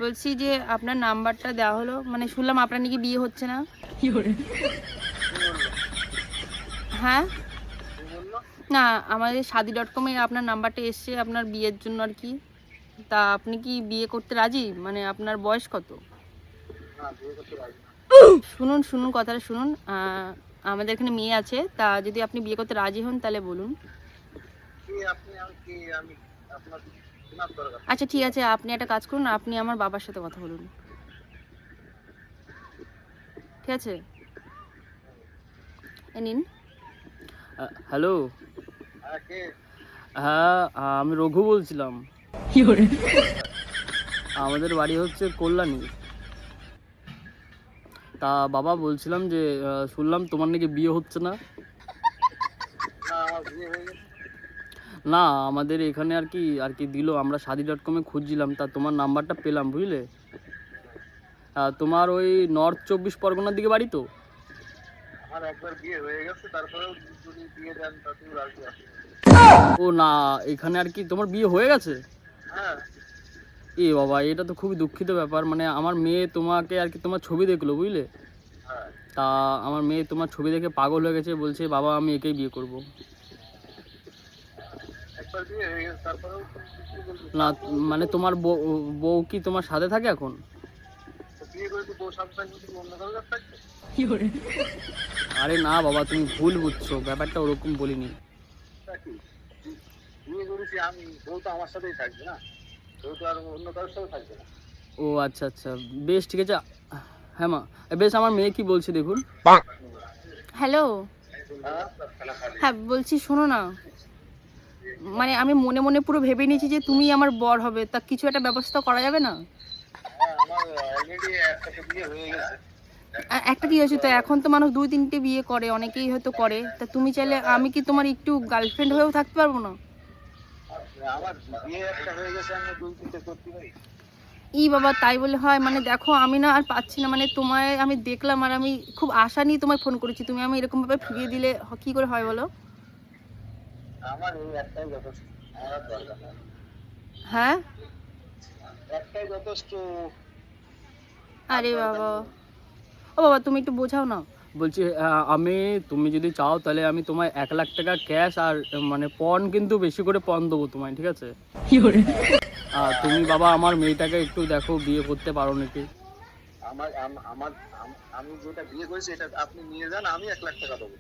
বলছি যে আপনার নাম্বারটা দেওয়া হলো, মানে শুনলাম আপনার নাকি বিয়ে হচ্ছে না। হ্যাঁ না, আমাদের শাদি.com-এ আপনার নাম্বারটা এসছে আপনার বিয়ের জন্য আর কি। তা আপনি কি বিয়ে করতে রাজি? মানে আপনার বয়স কত? শুনুন শুনুন কথাটা শুনুন। আমাদের এখানে মেয়ে আছে, তা যদি আপনি বিয়ে করতে রাজি হন তাহলে বলুন। আচ্ছা ঠিক আছে, আপনি একটা কাজ করুন, আপনি আমার বাবার সাথে কথা বলুন, ঠিক আছে? নিন। হ্যালো, হ্যাঁ আমি রঘু বলছিলাম। আমাদের বাড়ি হচ্ছে কল্যাণী। তা বাবা বলছিলাম যে শুনলাম তোমার নাকি বিয়ে হচ্ছে না। না, আমাদের এখানে আর কি দিল, আমরা শাদি.com-এ খুঁজছিলাম, তা তোমার নাম্বারটা পেলাম, বুঝলে? তোমার ওই নর্থ 24 পরগনার দিকে বাড়ি তো? আমার একবার বিয়ে হয়ে গেছে, তারপরেও যদি বিয়ে দেন তাতেও রাজি আছি। ও না, এখানে আর কি তোমার বিয়ে হয়ে গেছে? হ্যাঁ। এ বাবা, এটা তো খুবই দুঃখিত ব্যাপার। মানে আমার মেয়ে তোমাকে আর কি তোমার ছবি দেখলো, বুঝলে? হ্যাঁ। তা আমার মেয়ে তোমার ছবি দেখে পাগল হয়ে গেছে, বলছে বাবা আমি একেই বিয়ে করব। একবার বিয়ে হয়ে গেছে, তারপরেও না মানে তোমার বউ কি তোমার সাথে থাকে এখন? বিয়ে করে তো বউ সাথে থাকবে, তুমি অন্য কারোর কাছে থাকবে? আরে না বাবা, তুমি ভুল বুঝছো, ব্যাপারটা ওরকম বলিনি। কি বিয়ে করেছি আমি, বউ তো আমার সাথেই থাকবে না, বউ তো আর অন্য কারোর সাথে থাকবে না। ও আচ্ছা আচ্ছা, বেশ ঠিক আছে। হ্যাঁ মা, বেশ আমার মেয়ে কি বলছে দেখুন। হ্যালো, হ্যাঁ বলছি শোনো না, মানে আমি মনে মনে পুরো ভেবে নিয়েছি যে তুমি আমার বর হবে, তা কিছু একটা ব্যবস্থা করা যাবে না? হ্যাঁ, আমার অলরেডি একটা বিয়ে হয়ে গেছে। একটা কি হয়েছে, তো এখন তো মানুষ 2-3টে বিয়ে করে, অনেকেই হয়তো করে, তা তুমি চাইলে আমি কি তোমার একটু গার্লফ্রেন্ড হয়েও থাকতে পারবো না? আমার বিয়ে একটা হয়ে গেছে, আমি 2-3টে করতে পারি? ই বাবা, তাই বলে হয়? মানে দেখো আমি না আর পাচ্ছি না, মানে তোমায় আমি দেখলাম আর আমি খুব আশা নিয়ে তোমায় ফোন করেছি, তুমি আমি এরকম ভাবে ফিরিয়ে দিলে কি করে হয় বলো? আমার এই একটাই যথেষ্ট, আমার আর দরকার নেই। হ্যাঁ, একটাই যথেষ্ট। আরে বাবা, ও বাবা তুমি একটু বোঝাও না। বলছি তুমি যদি চাও তাহলে আমি তোমায় 1 লাখ টাকা ক্যাশ আর মানে পণ, কিন্তু বেশি করে পণ দেবো তোমায়, ঠিক আছে? তুমি বাবা আমার মেয়েটাকে একটু দেখো, বিয়ে করতে পারো নাকি? আমার আমার আমি যেটা বিয়ে করেছি এটা আপনি নিয়ে যান, আমি 1 লাখ টাকা দেবো।